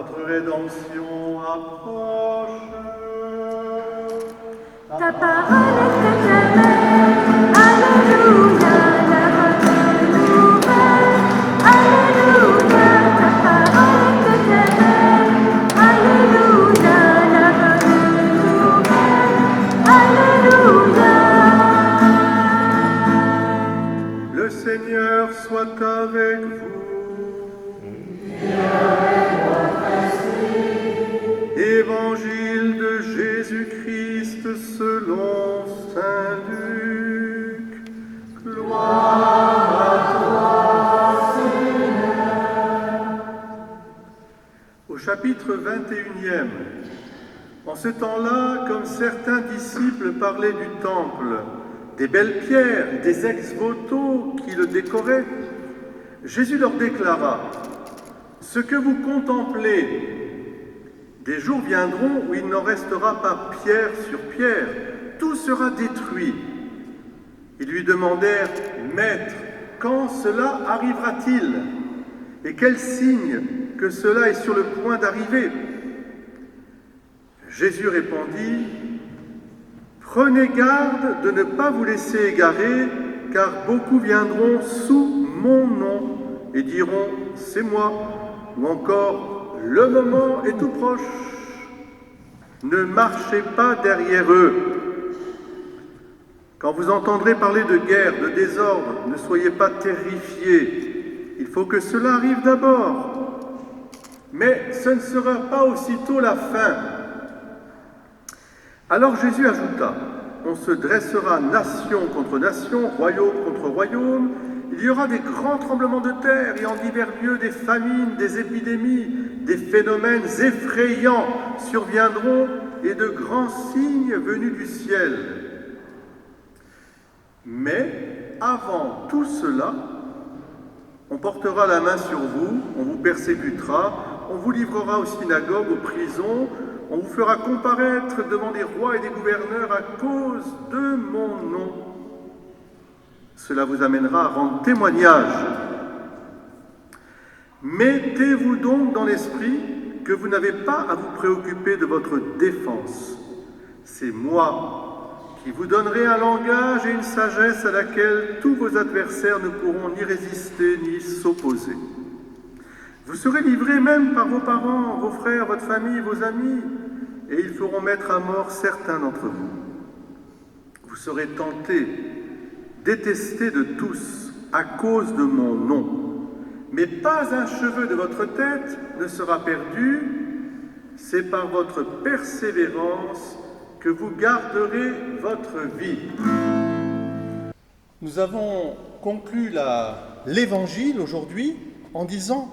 notre rédemption approche. Ta parole est éternelle, Alléluia, la bonne nouvelle, Alléluia, ta parole est éternelle, Alléluia, la bonne nouvelle, Alléluia. Le Seigneur soit avec vous. Évangile de Jésus-Christ selon saint Luc. Gloire à toi, Seigneur. Au chapitre 21e, en ce temps-là, comme certains disciples parlaient du temple, des belles pierres, des ex-voto qui le décoraient, Jésus leur déclara: « Ce que vous contemplez, des jours viendront où il n'en restera pas pierre sur pierre, tout sera détruit. » Ils lui demandèrent: « Maître, quand cela arrivera-t-il? Et quel signe que cela est sur le point d'arriver ?» Jésus répondit: « Prenez garde de ne pas vous laisser égarer, car beaucoup viendront sous mon nom et diront: c'est moi, ou encore: le moment est tout proche. Ne marchez pas derrière eux. Quand vous entendrez parler de guerre, de désordre, ne soyez pas terrifiés. Il faut que cela arrive d'abord. Mais ce ne sera pas aussitôt la fin. » Alors Jésus ajouta: « On se dressera nation contre nation, royaume contre royaume. Il y aura des grands tremblements de terre et en divers lieux des famines, des épidémies, des phénomènes effrayants surviendront et de grands signes venus du ciel. Mais avant tout cela, on portera la main sur vous, on vous persécutera, on vous livrera aux synagogues, aux prisons, on vous fera comparaître devant des rois et des gouverneurs à cause de mon nom. Cela vous amènera à rendre témoignage. Mettez-vous donc dans l'esprit que vous n'avez pas à vous préoccuper de votre défense. C'est moi qui vous donnerai un langage et une sagesse à laquelle tous vos adversaires ne pourront ni résister ni s'opposer. Vous serez livrés même par vos parents, vos frères, votre famille, vos amis, et ils feront mettre à mort certains d'entre vous. Vous serez tentés, détestés de tous à cause de mon nom. Mais pas un cheveu de votre tête ne sera perdu. C'est par votre persévérance que vous garderez votre vie. » Nous avons conclu l'Évangile aujourd'hui en disant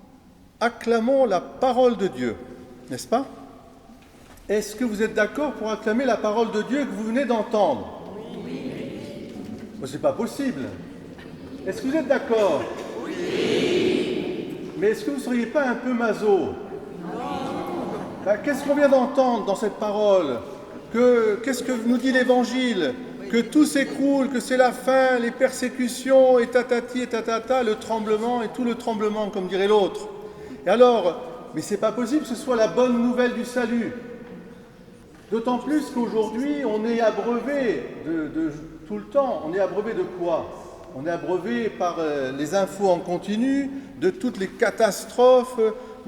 « Acclamons la parole de Dieu », n'est-ce pas? Est-ce que vous êtes d'accord pour acclamer la parole de Dieu que vous venez d'entendre? Oui. C'est pas possible. Est-ce que vous êtes d'accord? Oui. Mais est-ce que vous ne seriez pas un peu maso? Non. Qu'est-ce qu'on vient d'entendre dans cette parole? Qu'est-ce que nous dit l'Évangile? Que tout s'écroule, que c'est la fin, les persécutions, et tatati et tatata, le tremblement et tout le tremblement, comme dirait l'autre. Et alors, mais c'est pas possible que ce soit la bonne nouvelle du salut. D'autant plus qu'aujourd'hui, on est abreuvé de tout le temps. On est abreuvé de quoi? On est abreuvé par les infos en continu, de toutes les catastrophes,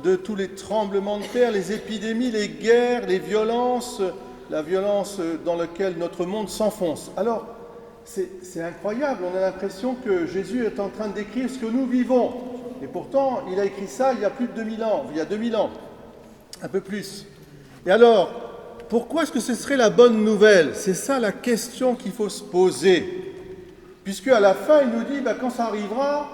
de tous les tremblements de terre, les épidémies, les guerres, les violences, la violence dans laquelle notre monde s'enfonce. Alors, c'est incroyable, on a l'impression que Jésus est en train de décrire ce que nous vivons. Et pourtant, il a écrit ça il y a plus de 2000 ans, il y a 2000 ans, un peu plus. Et alors, pourquoi est-ce que ce serait la bonne nouvelle? C'est ça la question qu'il faut se poser. Puisque à la fin, il nous dit, quand ça arrivera,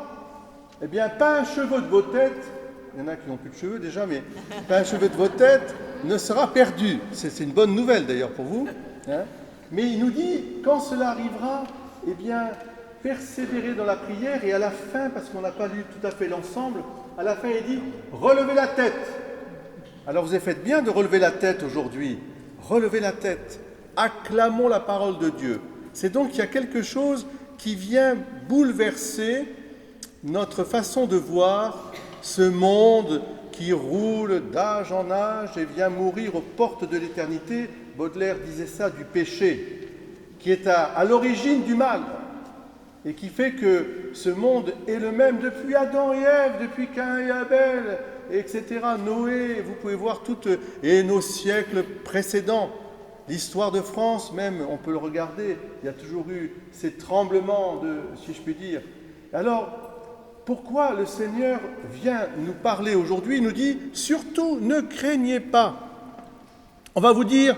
eh bien, pas un cheveu de vos têtes, il y en a qui n'ont plus de cheveux déjà, mais pas un cheveu de vos têtes ne sera perdu. C'est une bonne nouvelle d'ailleurs pour vous. Hein. Mais il nous dit, quand cela arrivera, eh bien, persévérez dans la prière, et à la fin, parce qu'on n'a pas lu tout à fait l'ensemble, à la fin il dit, relevez la tête. Alors vous avez fait bien de relever la tête aujourd'hui. Relevez la tête. Acclamons la parole de Dieu. C'est donc qu'il y a quelque chose qui vient bouleverser notre façon de voir ce monde qui roule d'âge en âge et vient mourir aux portes de l'éternité. Baudelaire disait ça du péché, qui est à l'origine du mal, et qui fait que ce monde est le même depuis Adam et Ève, depuis Caïn et Abel, etc. Noé, vous pouvez voir toutes, et nos siècles précédents. L'histoire de France, même, on peut le regarder, il y a toujours eu ces tremblements, si je puis dire. Alors, pourquoi le Seigneur vient nous parler aujourd'hui? Il nous dit, surtout, ne craignez pas. On va vous dire,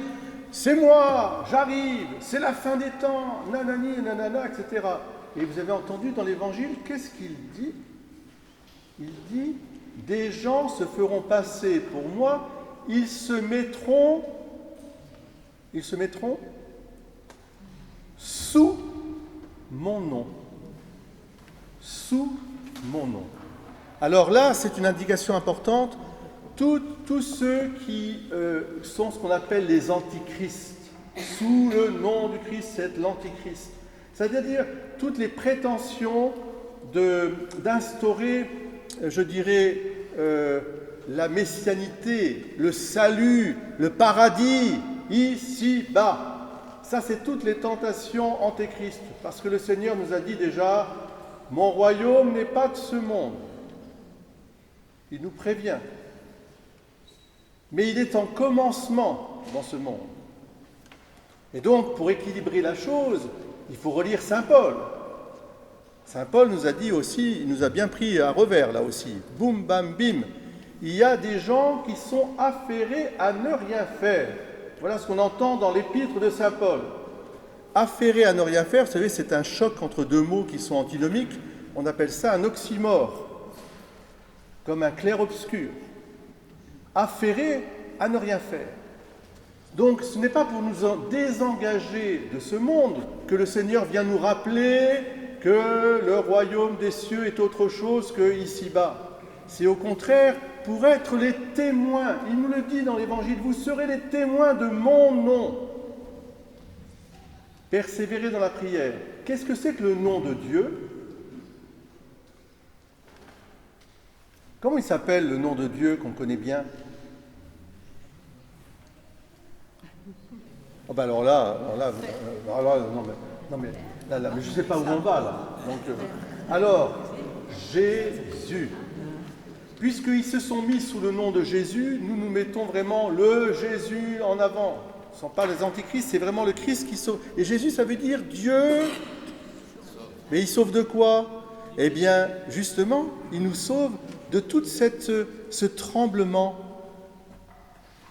c'est moi, j'arrive, c'est la fin des temps, nanani, nanana, etc. Et vous avez entendu dans l'Évangile, qu'est-ce qu'il dit? Il dit, des gens se feront passer pour moi, ils se mettront sous mon nom. Sous mon nom. Alors là, c'est une indication importante. Tous ceux qui sont ce qu'on appelle les antichrists, sous le nom du Christ, c'est l'antichrist. C'est-à-dire toutes les prétentions d'instaurer, je dirais, la messianité, le salut, le paradis, ici-bas. Ça, c'est toutes les tentations antéchrist. Parce que le Seigneur nous a dit déjà, mon royaume n'est pas de ce monde. Il nous prévient. Mais il est en commencement dans ce monde. Et donc, pour équilibrer la chose, il faut relire Saint Paul. Saint Paul nous a dit aussi, il nous a bien pris à revers là aussi. Boum, bam, bim. Il y a des gens qui sont affairés à ne rien faire. Voilà ce qu'on entend dans l'épître de Saint Paul. Affairé à ne rien faire, vous savez, c'est un choc entre deux mots qui sont antinomiques. On appelle ça un oxymore, comme un clair-obscur. Affairé à ne rien faire. Donc, ce n'est pas pour nous désengager de ce monde que le Seigneur vient nous rappeler que le royaume des cieux est autre chose que ici-bas. C'est au contraire pour être les témoins. Il nous le dit dans l'Évangile, vous serez les témoins de mon nom. Persévérer dans la prière. Qu'est-ce que c'est que le nom de Dieu? Comment il s'appelle le nom de Dieu qu'on connaît bien? Oh ben alors là, mais je ne sais pas où on va là. Donc, alors, Jésus. Puisqu'ils se sont mis sous le nom de Jésus, nous mettons vraiment le Jésus en avant. Ce ne sont pas les antichrists, c'est vraiment le Christ qui sauve. Et Jésus, ça veut dire Dieu. Mais il sauve de quoi? Eh bien, justement, il nous sauve de tout ce tremblement.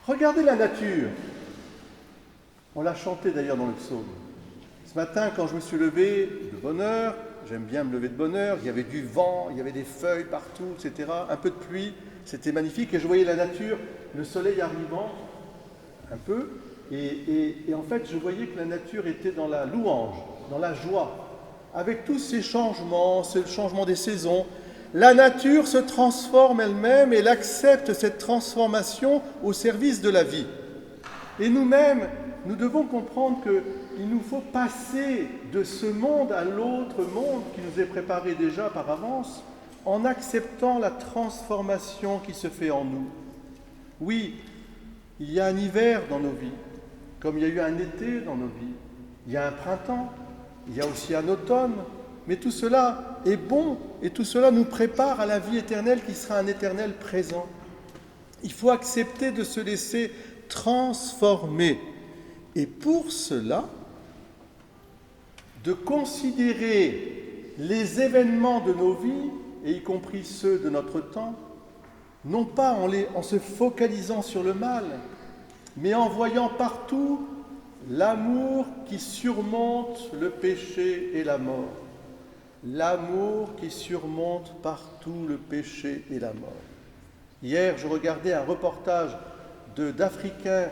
Regardez la nature. On l'a chanté d'ailleurs dans le psaume. Ce matin, quand je me suis levé de bonne heure, j'aime bien me lever de bonne heure, il y avait du vent, il y avait des feuilles partout, etc. Un peu de pluie, c'était magnifique. Et je voyais la nature, le soleil arrivant, un peu. Et en fait, je voyais que la nature était dans la louange, dans la joie. Avec tous ces changements, c'est le changement des saisons, la nature se transforme elle-même et elle accepte cette transformation au service de la vie. Et nous-mêmes, nous devons comprendre qu'il nous faut passer de ce monde à l'autre monde qui nous est préparé déjà par avance, en acceptant la transformation qui se fait en nous. Oui, il y a un hiver dans nos vies, comme il y a eu un été dans nos vies. Il y a un printemps, il y a aussi un automne, mais tout cela est bon et tout cela nous prépare à la vie éternelle qui sera un éternel présent. Il faut accepter de se laisser transformer. Et pour cela, de considérer les événements de nos vies, et y compris ceux de notre temps, non pas en se focalisant sur le mal, mais en voyant partout l'amour qui surmonte le péché et la mort. L'amour qui surmonte partout le péché et la mort. Hier, je regardais un reportage d'Africains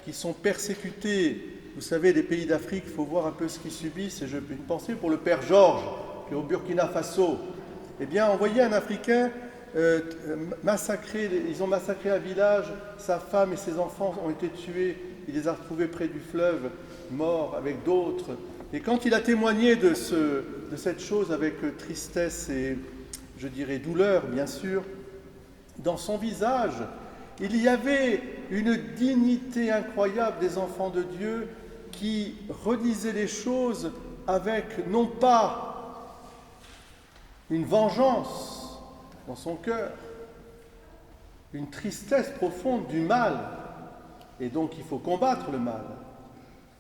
qui sont persécutés. Vous savez, les pays d'Afrique, il faut voir un peu ce qu'ils subissent. Et j'ai une pensée pour le père Georges, qui est au Burkina Faso. Eh bien, on voyait un Africain massacré. Ils ont massacré un village. Sa femme et ses enfants ont été tués. Il les a retrouvés près du fleuve, morts avec d'autres. Et quand il a témoigné de cette chose avec tristesse et, je dirais, douleur, bien sûr, dans son visage, il y avait une dignité incroyable des enfants de Dieu qui redisaient les choses avec non pas une vengeance dans son cœur, une tristesse profonde du mal, et donc il faut combattre le mal,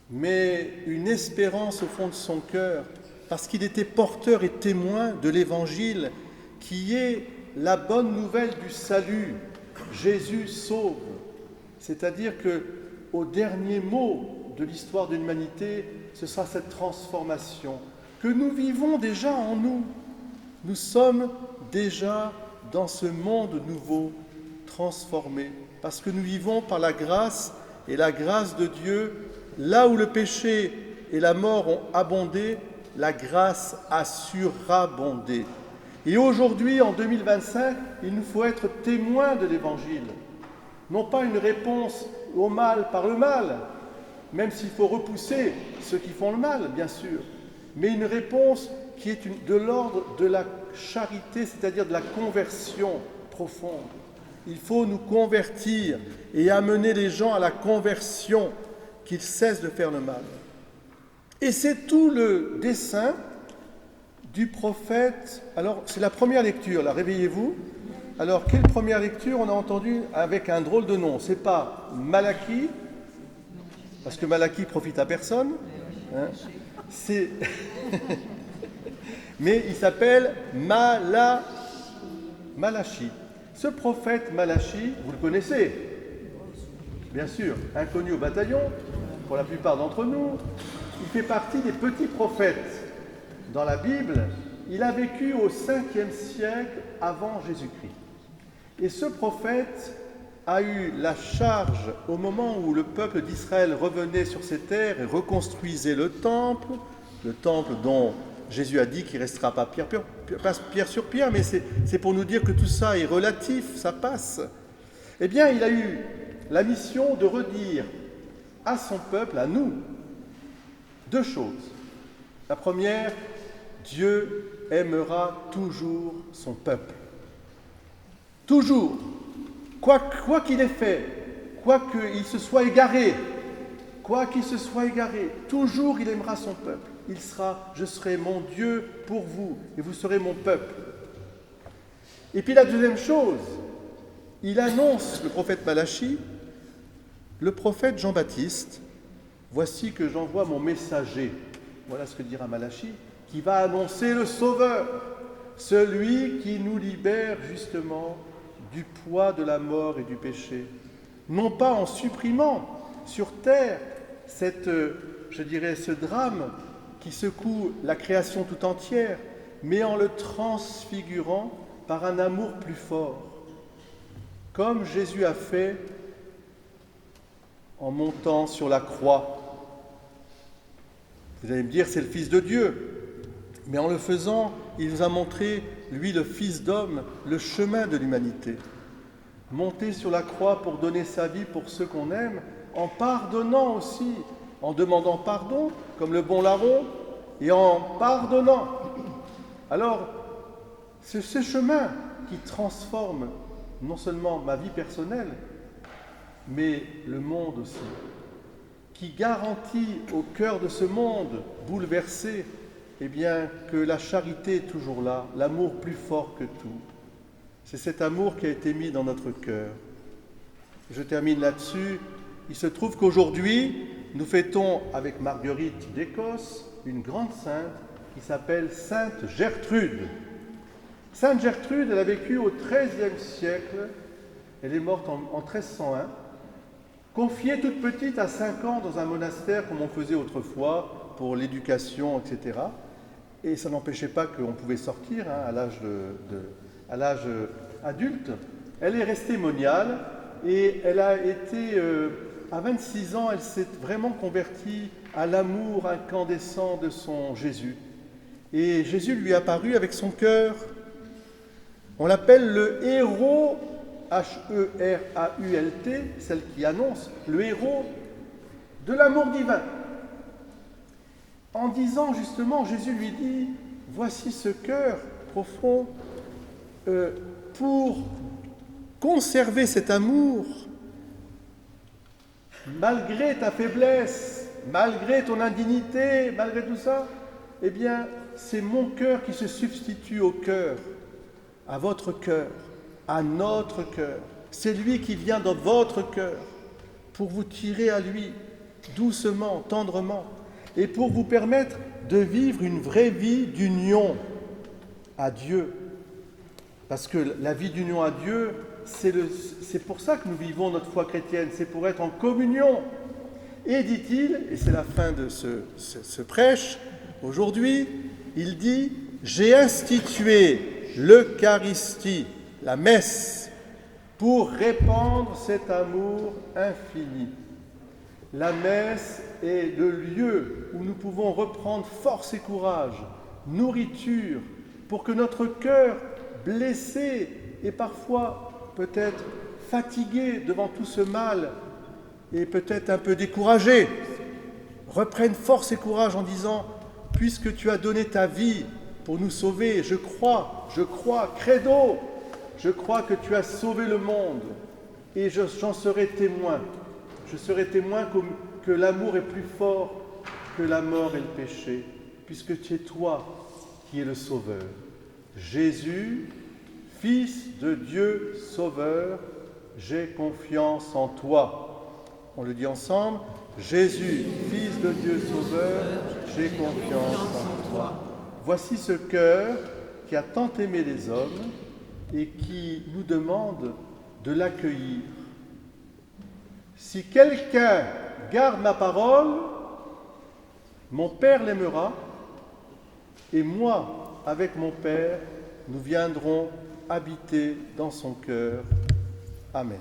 mais une espérance au fond de son cœur, parce qu'il était porteur et témoin de l'Évangile, qui est la bonne nouvelle du salut. Jésus sauve. C'est-à-dire qu'au dernier mot de l'histoire de l'humanité, ce sera cette transformation que nous vivons déjà en nous. Nous sommes déjà dans ce monde nouveau, transformé, parce que nous vivons par la grâce et la grâce de Dieu. Là où le péché et la mort ont abondé, la grâce a surabondé. Et aujourd'hui, en 2025, il nous faut être témoins de l'Évangile. Non pas une réponse au mal par le mal, même s'il faut repousser ceux qui font le mal, bien sûr, mais une réponse qui est de l'ordre de la charité, c'est-à-dire de la conversion profonde. Il faut nous convertir et amener les gens à la conversion, qu'ils cessent de faire le mal. Et c'est tout le dessein du prophète. Alors, c'est la première lecture, là, réveillez-vous. Alors, quelle première lecture on a entendu avec un drôle de nom? C'est pas Malachie, parce que Malachie profite à personne. Hein, c'est... Mais il s'appelle Malachie. Ce prophète Malachie, vous le connaissez, bien sûr, inconnu au bataillon, pour la plupart d'entre nous. Il fait partie des petits prophètes dans la Bible. Il a vécu au 5e siècle avant Jésus-Christ. Et ce prophète a eu la charge, au moment où le peuple d'Israël revenait sur ses terres et reconstruisait le temple dont Jésus a dit qu'il ne restera pas pierre sur pierre, mais c'est pour nous dire que tout ça est relatif, ça passe. Eh bien, il a eu la mission de redire à son peuple, à nous, deux choses. La première, Dieu aimera toujours son peuple. Toujours. Quoi qu'il ait fait, quoi qu'il se soit égaré, toujours il aimera son peuple. Il sera, je serai mon Dieu pour vous, et vous serez mon peuple. Et puis la deuxième chose, il annonce, le prophète Malachie, le prophète Jean-Baptiste, voici que j'envoie mon messager, voilà ce que dira Malachie, qui va annoncer le Sauveur, celui qui nous libère justement du poids de la mort et du péché. Non pas en supprimant sur terre ce drame qui secoue la création tout entière, mais en le transfigurant par un amour plus fort, comme Jésus a fait en montant sur la croix. Vous allez me dire, c'est le Fils de Dieu, mais en le faisant, il nous a montré, lui, le Fils d'homme, le chemin de l'humanité. Monter sur la croix pour donner sa vie pour ceux qu'on aime, en pardonnant aussi, en demandant pardon, comme le bon larron, et en pardonnant. Alors, c'est ce chemin qui transforme non seulement ma vie personnelle, mais le monde aussi, qui garantit au cœur de ce monde bouleversé, eh bien, que la charité est toujours là, l'amour plus fort que tout. C'est cet amour qui a été mis dans notre cœur. Je termine là-dessus. Il se trouve qu'aujourd'hui, nous fêtons avec Marguerite d'Écosse une grande sainte qui s'appelle Sainte Gertrude. Sainte Gertrude, elle a vécu au XIIIe siècle. Elle est morte en 1301. Confiée toute petite à 5 ans dans un monastère comme on faisait autrefois pour l'éducation, etc. Et ça n'empêchait pas qu'on pouvait sortir à l'âge adulte. Elle est restée moniale et elle a été, à 26 ans, elle s'est vraiment convertie à l'amour incandescent de son Jésus. Et Jésus lui est apparu avec son cœur. On l'appelle le héros, H-E-R-A-U-L-T, celle qui annonce, le héros de l'amour divin. En disant justement, Jésus lui dit, voici ce cœur profond pour conserver cet amour malgré ta faiblesse, malgré ton indignité, malgré tout ça, eh bien, c'est mon cœur qui se substitue au cœur, à votre cœur, à notre cœur. C'est lui qui vient dans votre cœur pour vous tirer à lui, doucement, tendrement, et pour vous permettre de vivre une vraie vie d'union à Dieu. Parce que la vie d'union à Dieu, c'est pour ça que nous vivons notre foi chrétienne, c'est pour être en communion. Et dit-il, et c'est la fin de ce prêche, aujourd'hui, il dit « J'ai institué l'Eucharistie, la messe, pour répandre cet amour infini. » La messe est le lieu où nous pouvons reprendre force et courage, nourriture, pour que notre cœur, blessé et parfois peut-être fatigué devant tout ce mal et peut-être un peu découragé, reprenne force et courage en disant « Puisque tu as donné ta vie pour nous sauver, je crois, credo, je crois que tu as sauvé le monde et j'en serai témoin. Je serai témoin que l'amour est plus fort que la mort et le péché, puisque tu es toi qui es le Sauveur. Jésus, Fils de Dieu Sauveur, j'ai confiance en toi. » On le dit ensemble. Jésus, Fils de Dieu Sauveur, j'ai confiance en toi. Voici ce cœur qui a tant aimé les hommes et qui nous demande de l'accueillir. Si quelqu'un garde ma parole, mon Père l'aimera, et moi, avec mon Père, nous viendrons habiter dans son cœur. Amen.